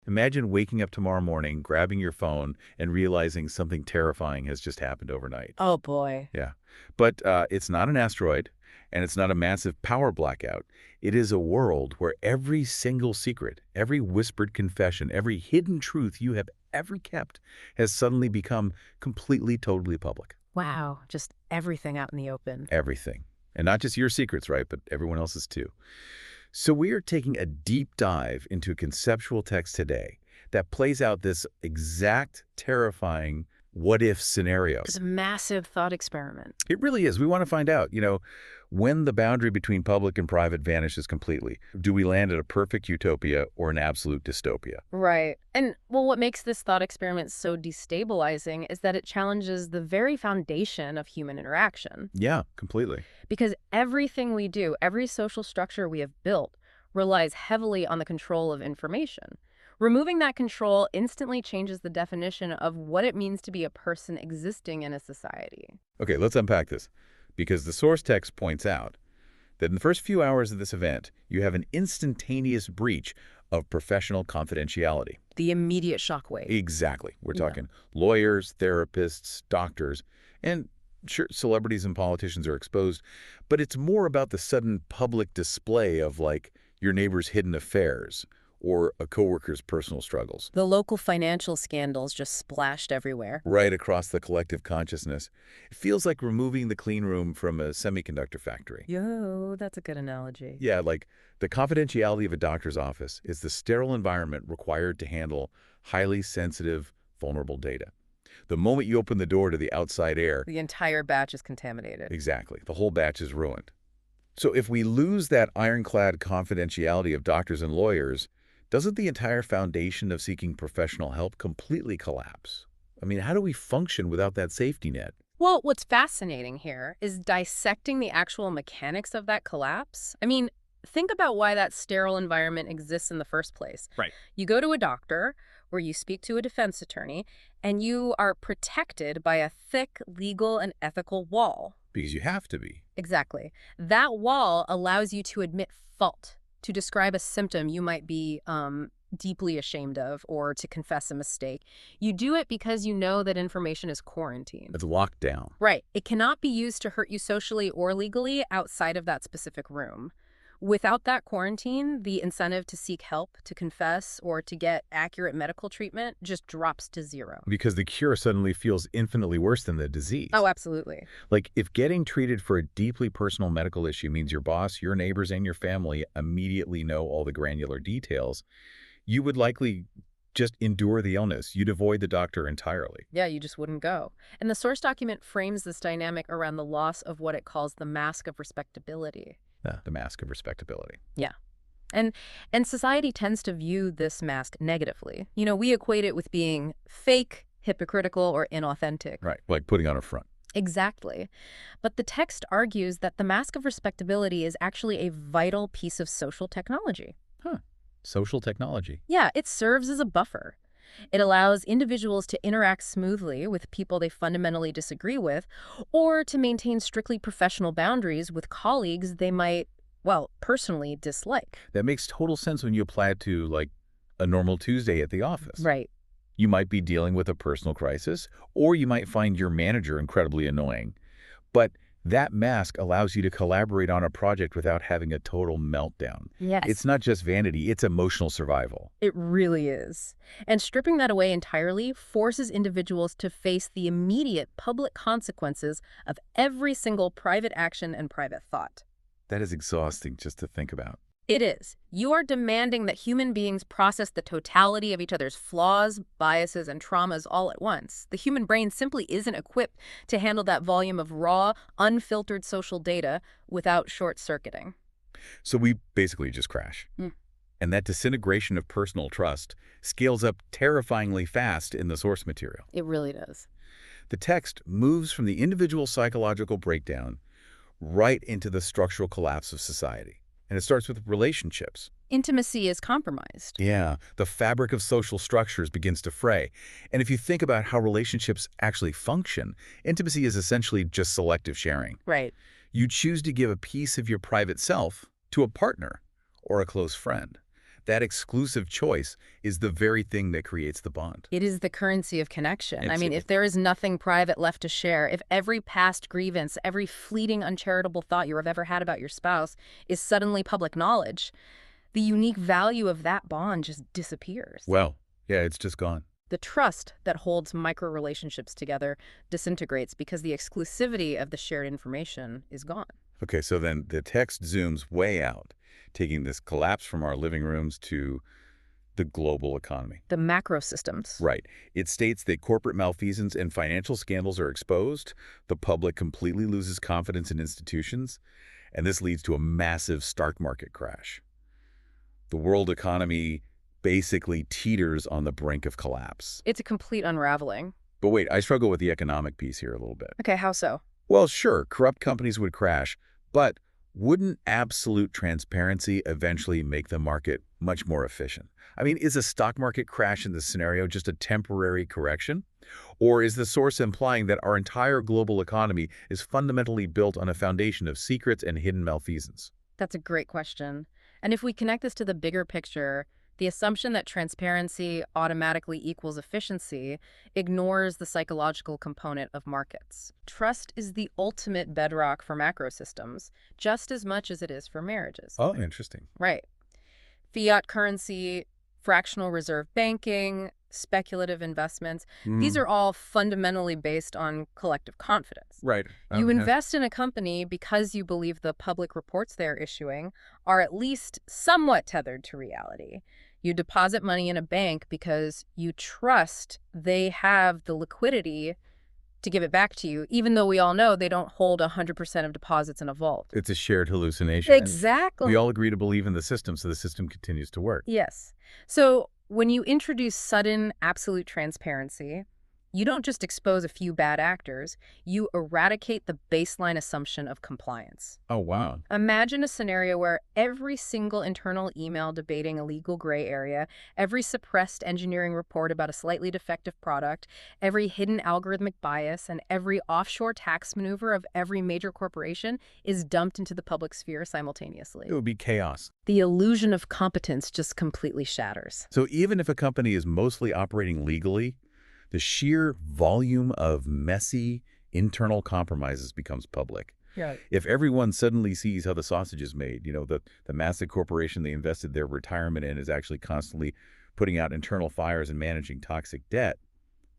Imagine waking up tomorrow morning, grabbing your phone, and realizing something terrifying has just happened overnight. Oh boy. Yeah. But it's not an asteroid, and it's not a massive power blackout. It is a world where every single secret, every whispered confession, every hidden truth you have ever kept has suddenly become completely, totally public. Wow. Just everything out in the open. Everything. And not just your secrets, right, but everyone else's too. So we are taking a deep dive into a conceptual text today that plays out this exact terrifying what-if scenario. It's a massive thought experiment. It really is. We want to find out, when the boundary between public and private vanishes completely, do we land at a perfect utopia or an absolute dystopia? Right. And well, what makes this thought experiment so destabilizing is that it challenges the very foundation of human interaction. Yeah, completely. Because everything we do, every social structure we have built, relies heavily on the control of information. Removing that control instantly changes the definition of what it means to be a person existing in a society. Okay, let's unpack this. Because the source text points out that in the first few hours of this event, you have an instantaneous breach of professional confidentiality. The immediate shockwave. Exactly. We're talking lawyers, therapists, doctors, and sure, celebrities and politicians are exposed, but it's more about the sudden public display of, like, your neighbor's hidden affairs or a coworker's personal struggles. The local financial scandals just splashed everywhere. Right across the collective consciousness. It feels like removing the clean room from a semiconductor factory. Yo, that's a good analogy. Yeah, like the confidentiality of a doctor's office is the sterile environment required to handle highly sensitive, vulnerable data. The moment you open the door to the outside air, The entire batch is contaminated. exactly, the whole batch is ruined. So if we lose that ironclad confidentiality of doctors and lawyers, doesn't the entire foundation of seeking professional help completely collapse? I mean, how do we function without that safety net? Well, what's fascinating here is dissecting the actual mechanics of that collapse. I mean, think about why that sterile environment exists in the first place. Right. You go to a doctor where you speak to a defense attorney, and you are protected by a thick legal and ethical wall. Because you have to be. Exactly. That wall allows you to admit fault, to describe a symptom you might be deeply ashamed of, or to confess a mistake. You do it because you know that information is quarantined. It's locked down. Right. It cannot be used to hurt you socially or legally outside of that specific room. Without that quarantine, the incentive to seek help, to confess, or to get accurate medical treatment just drops to zero. Because the cure suddenly feels infinitely worse than the disease. Oh, absolutely. Like, if getting treated for a deeply personal medical issue means your boss, your neighbors, and your family immediately know all the granular details, you would likely just endure the illness. You'd avoid the doctor entirely. Yeah, you just wouldn't go. And the source document frames this dynamic around the loss of what it calls the mask of respectability. The mask of respectability. Yeah. And society tends to view this mask negatively. We equate it with being fake, hypocritical, or inauthentic. Right, like putting on a front. Exactly. But the text argues that the mask of respectability is actually a vital piece of social technology. Huh. Social technology. Yeah, it serves as a buffer. It allows individuals to interact smoothly with people they fundamentally disagree with, or to maintain strictly professional boundaries with colleagues they might, well, personally dislike. That makes total sense when you apply it to, like, a normal Tuesday at the office. Right. You might be dealing with a personal crisis, or you might find your manager incredibly annoying. But that mask allows you to collaborate on a project without having a total meltdown. Yes. It's not just vanity, it's emotional survival. It really is. And stripping that away entirely forces individuals to face the immediate public consequences of every single private action and private thought. That is exhausting just to think about. It is. You are demanding that human beings process the totality of each other's flaws, biases, and traumas all at once. The human brain simply isn't equipped to handle that volume of raw, unfiltered social data without short-circuiting. So we basically just crash. And that disintegration of personal trust scales up terrifyingly fast in the source material. It really does. The text moves from the individual psychological breakdown right into the structural collapse of society. And it starts with relationships. Intimacy is compromised. Yeah, the fabric of social structures begins to fray. And if you think about how relationships actually function, intimacy is essentially just selective sharing. Right. You choose to give a piece of your private self to a partner or a close friend. That exclusive choice is the very thing that creates the bond. It is the currency of connection. I It's mean, if there is nothing private left to share, if every past grievance, every fleeting uncharitable thought you have ever had about your spouse is suddenly public knowledge, the unique value of that bond just disappears. well, yeah, it's just gone. The trust that holds micro relationships together disintegrates because the exclusivity of the shared information is gone. Okay, so then the text zooms way out, taking this collapse from our living rooms to the global economy. The macro systems. Right. It states that corporate malfeasance and financial scandals are exposed, the public completely loses confidence in institutions, and this leads to a massive stock market crash. The world economy basically teeters on the brink of collapse. It's a complete unraveling. But wait, I struggle with the economic piece here a little bit. Okay, how so? Well, sure, corrupt companies would crash, but wouldn't absolute transparency eventually make the market much more efficient? I mean, is a stock market crash in this scenario just a temporary correction? Or is the source implying that our entire global economy is fundamentally built on a foundation of secrets and hidden malfeasance? That's a great question. And if we connect this to the bigger picture, the assumption that transparency automatically equals efficiency ignores the psychological component of markets. Trust is the ultimate bedrock for macro systems, just as much as it is for marriages. Oh, interesting. Right. Fiat currency, fractional reserve banking, speculative investments, these are all fundamentally based on collective confidence. Right. You invest in a company because you believe the public reports they're issuing are at least somewhat tethered to reality. You deposit money in a bank because you trust they have the liquidity to give it back to you, even though we all know they don't hold 100% of deposits in a vault. It's a shared hallucination. And Exactly. we all agree to believe in the system, so the system continues to work. Yes. So when you introduce sudden absolute transparency, you don't just expose a few bad actors, you eradicate the baseline assumption of compliance. Oh, wow. Imagine a scenario where every single internal email debating a legal gray area, every suppressed engineering report about a slightly defective product, every hidden algorithmic bias, and every offshore tax maneuver of every major corporation is dumped into the public sphere simultaneously. It would be chaos. The illusion of competence just completely shatters. So even if a company is mostly operating legally, the sheer volume of messy internal compromises becomes public. Right. If everyone suddenly sees how the sausage is made, the massive corporation they invested their retirement in is actually constantly putting out internal fires and managing toxic debt,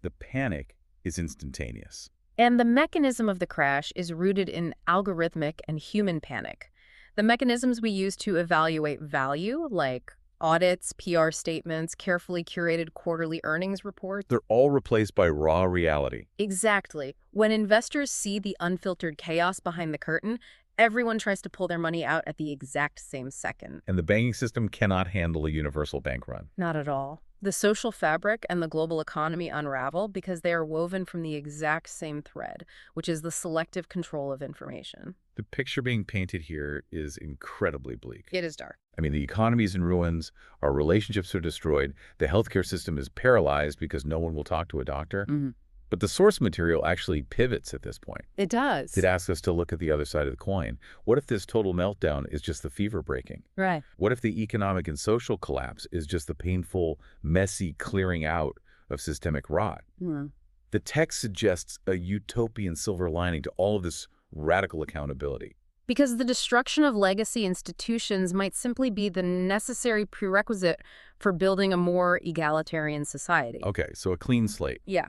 the panic is instantaneous. And the mechanism of the crash is rooted in algorithmic and human panic. The mechanisms we use to evaluate value, like audits, PR statements, carefully curated quarterly earnings reports. They're all replaced by raw reality. Exactly. When investors see the unfiltered chaos behind the curtain, everyone tries to pull their money out at the exact same second. And the banking system cannot handle a universal bank run. Not at all. The social fabric and the global economy unravel because they are woven from the exact same thread, which is the selective control of information. The picture being painted here is incredibly bleak. It is dark. I mean, the economy is in ruins, our relationships are destroyed, the healthcare system is paralyzed because no one will talk to a doctor. But the source material actually pivots at this point. It does. It asks us to look at the other side of the coin. What if this total meltdown is just the fever breaking? Right. What if the economic and social collapse is just the painful, messy clearing out of systemic rot? The text suggests a utopian silver lining to all of this radical accountability. Because the destruction of legacy institutions might simply be the necessary prerequisite for building a more egalitarian society. Okay, so a clean slate. Yeah.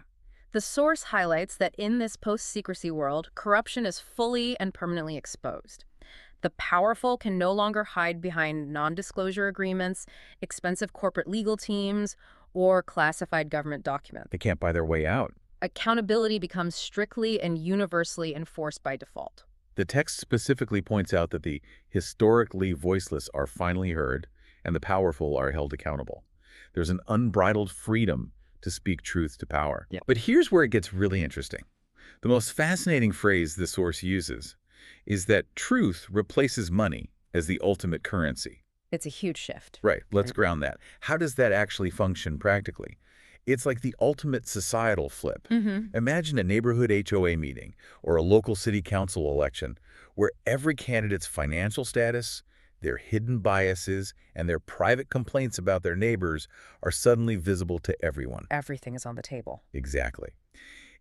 The source highlights that in this post-secrecy world, corruption is fully and permanently exposed. The powerful can no longer hide behind non-disclosure agreements, expensive corporate legal teams, or classified government documents. They can't buy their way out. Accountability becomes strictly and universally enforced by default. The text specifically points out that the historically voiceless are finally heard and the powerful are held accountable. There's an unbridled freedom to speak truth to power. Yep. But here's where it gets really interesting. The most fascinating phrase the source uses is that truth replaces money as the ultimate currency. It's a huge shift. Right, let's ground that. How does that actually function practically? It's like the ultimate societal flip. Imagine a neighborhood HOA meeting or a local city council election where every candidate's financial status, their hidden biases, and their private complaints about their neighbors are suddenly visible to everyone. Everything is on the table. Exactly.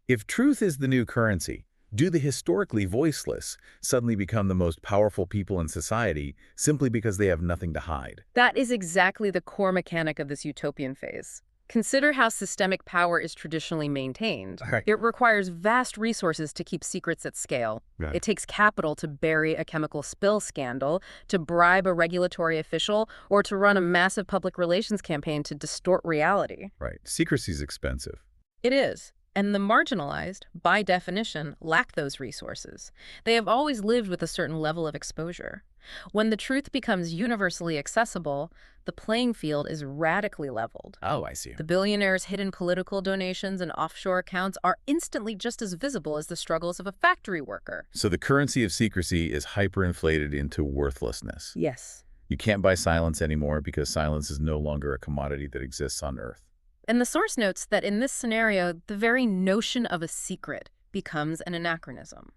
If truth is the new currency, do the historically voiceless suddenly become the most powerful people in society simply because they have nothing to hide? That is exactly the core mechanic of this utopian phase. Consider how systemic power is traditionally maintained. All right. It requires vast resources to keep secrets at scale. Right. It takes capital to bury a chemical spill scandal, to bribe a regulatory official, or to run a massive public relations campaign to distort reality. Right. Secrecy is expensive. It is. And the marginalized, by definition, lack those resources. They have always lived with a certain level of exposure. When the truth becomes universally accessible, the playing field is radically leveled. Oh, I see. The billionaires' hidden political donations and offshore accounts are instantly just as visible as the struggles of a factory worker. So the currency of secrecy is hyperinflated into worthlessness. Yes. You can't buy silence anymore because silence is no longer a commodity that exists on Earth. And the source notes that in this scenario, the very notion of a secret becomes an anachronism.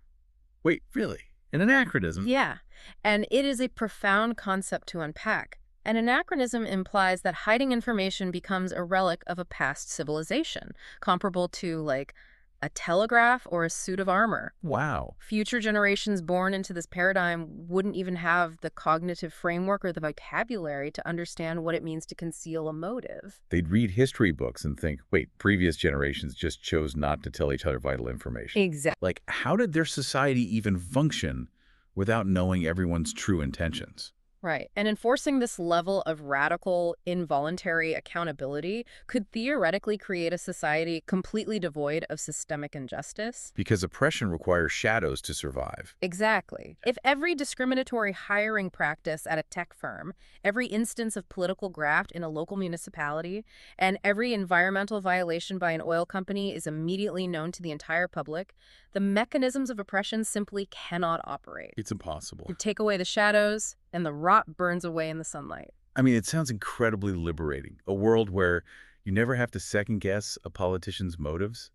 Wait, really? An anachronism? Yeah, and it is a profound concept to unpack. An anachronism implies that hiding information becomes a relic of a past civilization, comparable to, like, a telegraph or a suit of armor. Wow. Future generations born into this paradigm wouldn't even have the cognitive framework or the vocabulary to understand what it means to conceal a motive. They'd read history books and think, wait, previous generations just chose not to tell each other vital information. Exactly. Like, how did their society even function without knowing everyone's true intentions? Right. And enforcing this level of radical, involuntary accountability could theoretically create a society completely devoid of systemic injustice. Because oppression requires shadows to survive. Exactly. If every discriminatory hiring practice at a tech firm, every instance of political graft in a local municipality, and every environmental violation by an oil company is immediately known to the entire public, the mechanisms of oppression simply cannot operate. It's impossible. You take away the shadows, and the rot burns away in the sunlight. I mean, it sounds incredibly liberating. A world where you never have to second-guess a politician's motives,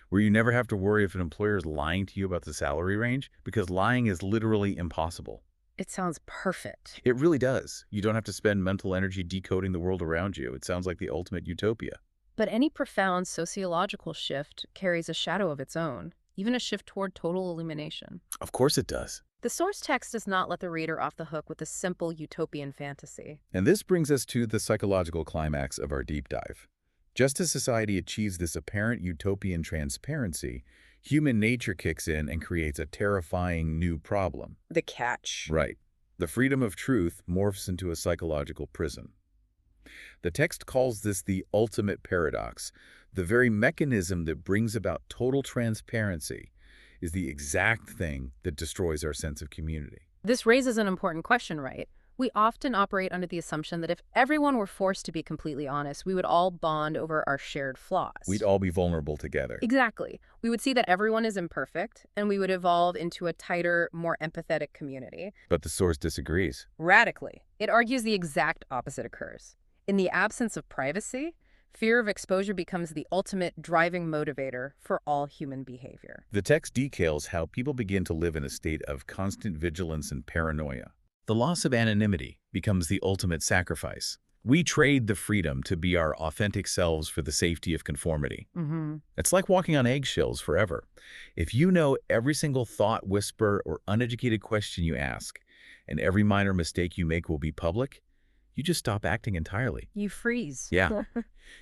where you never have to worry if an employer is lying to you about the salary range, because lying is literally impossible. It sounds perfect. It really does. You don't have to spend mental energy decoding the world around you. It sounds like the ultimate utopia. But any profound sociological shift carries a shadow of its own, even a shift toward total illumination. Of course it does. The source text does not let the reader off the hook with a simple utopian fantasy. And this brings us to the psychological climax of our deep dive. Just as society achieves this apparent utopian transparency, human nature kicks in and creates a terrifying new problem. The catch. Right. The freedom of truth morphs into a psychological prison. The text calls this the ultimate paradox. The very mechanism that brings about total transparency is the exact thing that destroys our sense of community. This raises an important question, right? We often operate under the assumption that if everyone were forced to be completely honest, we would all bond over our shared flaws. We'd all be vulnerable together. Exactly. We would see that everyone is imperfect, and we would evolve into a tighter, more empathetic community. But the source disagrees. Radically. It argues the exact opposite occurs. In the absence of privacy, fear of exposure becomes the ultimate driving motivator for all human behavior. The text details how people begin to live in a state of constant vigilance and paranoia. The loss of anonymity becomes the ultimate sacrifice. We trade the freedom to be our authentic selves for the safety of conformity. It's like walking on eggshells forever. If you know every single thought, whisper, or uneducated question you ask, and every minor mistake you make will be public, you just stop acting entirely. You freeze. Yeah.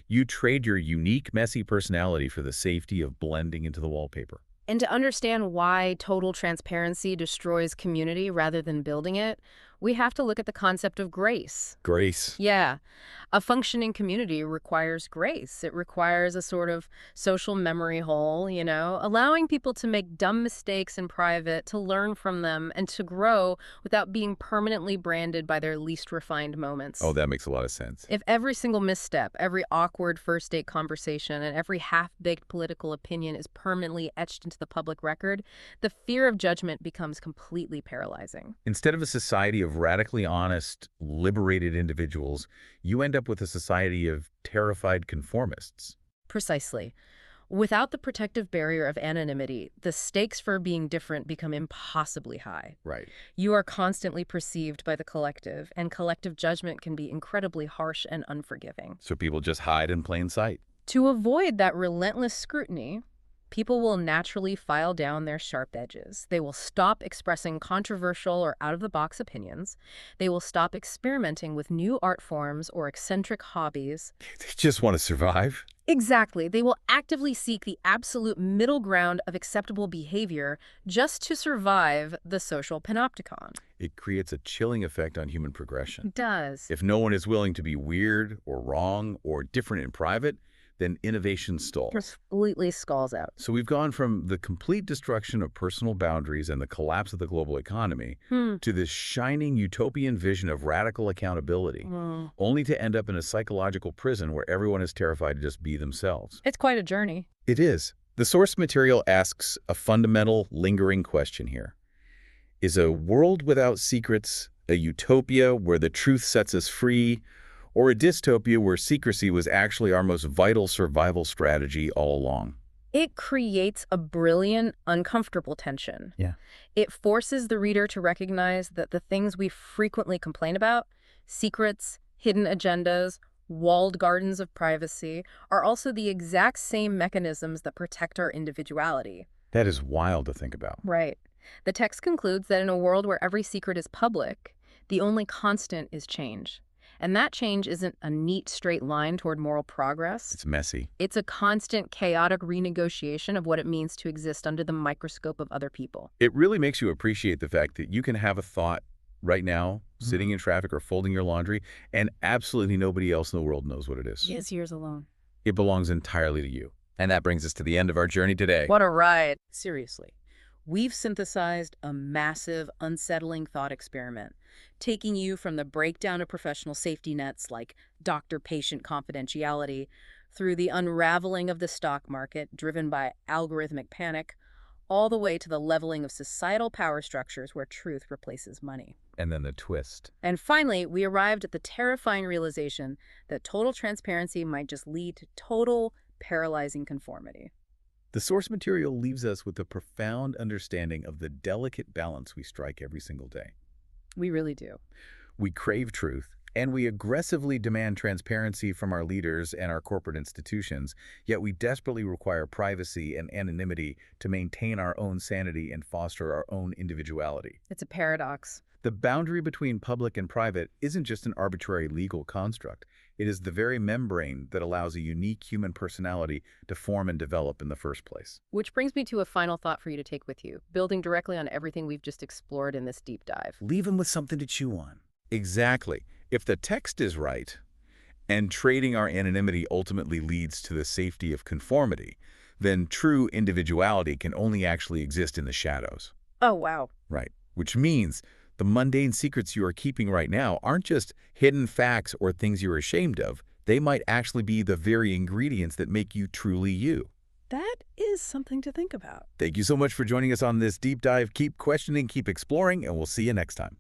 You trade your unique, messy personality for the safety of blending into the wallpaper. And to understand why total transparency destroys community rather than building it, we have to look at the concept of grace. Grace. Yeah. A functioning community requires grace. It requires a sort of social memory hole, allowing people to make dumb mistakes in private, to learn from them, and to grow without being permanently branded by their least refined moments. Oh, that makes a lot of sense. If every single misstep, every awkward first date conversation, and every half-baked political opinion is permanently etched into the public record, the fear of judgment becomes completely paralyzing. Instead of a society of radically honest, liberated individuals, you end up with a society of terrified conformists. Precisely. Without the protective barrier of anonymity, the stakes for being different become impossibly high. Right. You are constantly perceived by the collective, and collective judgment can be incredibly harsh and unforgiving. So people just hide in plain sight. To avoid that relentless scrutiny, people will naturally file down their sharp edges. They will stop expressing controversial or out-of-the-box opinions. They will stop experimenting with new art forms or eccentric hobbies. They just want to survive. Exactly. They will actively seek the absolute middle ground of acceptable behavior just to survive the social panopticon. It creates a chilling effect on human progression. It does. If no one is willing to be weird or wrong or different in private, then innovation stalls. Completely skulls out. So we've gone from the complete destruction of personal boundaries and the collapse of the global economy to this shining utopian vision of radical accountability, only to end up in a psychological prison where everyone is terrified to just be themselves. It's quite a journey. It is. The source material asks a fundamental, lingering question here. Is a world without secrets a utopia where the truth sets us free, or a dystopia where secrecy was actually our most vital survival strategy all along? It creates a brilliant, uncomfortable tension. Yeah. It forces the reader to recognize that the things we frequently complain about, secrets, hidden agendas, walled gardens of privacy, are also the exact same mechanisms that protect our individuality. That is wild to think about. Right. The text concludes that in a world where every secret is public, the only constant is change. And that change isn't a neat straight line toward moral progress. It's messy. It's a constant, chaotic renegotiation of what it means to exist under the microscope of other people. It really makes you appreciate the fact that you can have a thought right now, sitting in traffic or folding your laundry, and absolutely nobody else in the world knows what it is. He is yours alone. It belongs entirely to you. And that brings us to the end of our journey today. What a ride. Seriously. We've synthesized a massive, unsettling thought experiment, taking you from the breakdown of professional safety nets like doctor-patient confidentiality through the unraveling of the stock market driven by algorithmic panic, all the way to the leveling of societal power structures where truth replaces money. And then the twist. And finally, we arrived at the terrifying realization that total transparency might just lead to total, paralyzing conformity. The source material leaves us with a profound understanding of the delicate balance we strike every single day. We really do. We crave truth, and we aggressively demand transparency from our leaders and our corporate institutions, yet we desperately require privacy and anonymity to maintain our own sanity and foster our own individuality. It's a paradox. The boundary between public and private isn't just an arbitrary legal construct. It is the very membrane that allows a unique human personality to form and develop in the first place. Which brings me to a final thought for you to take with you, building directly on everything we've just explored in this deep dive. Leave them with something to chew on. Exactly. If the text is right, and trading our anonymity ultimately leads to the safety of conformity, then true individuality can only actually exist in the shadows. Oh, wow. Right. Which means the mundane secrets you are keeping right now aren't just hidden facts or things you're ashamed of. They might actually be the very ingredients that make you truly you. That is something to think about. Thank you so much for joining us on this deep dive. Keep questioning, keep exploring, and we'll see you next time.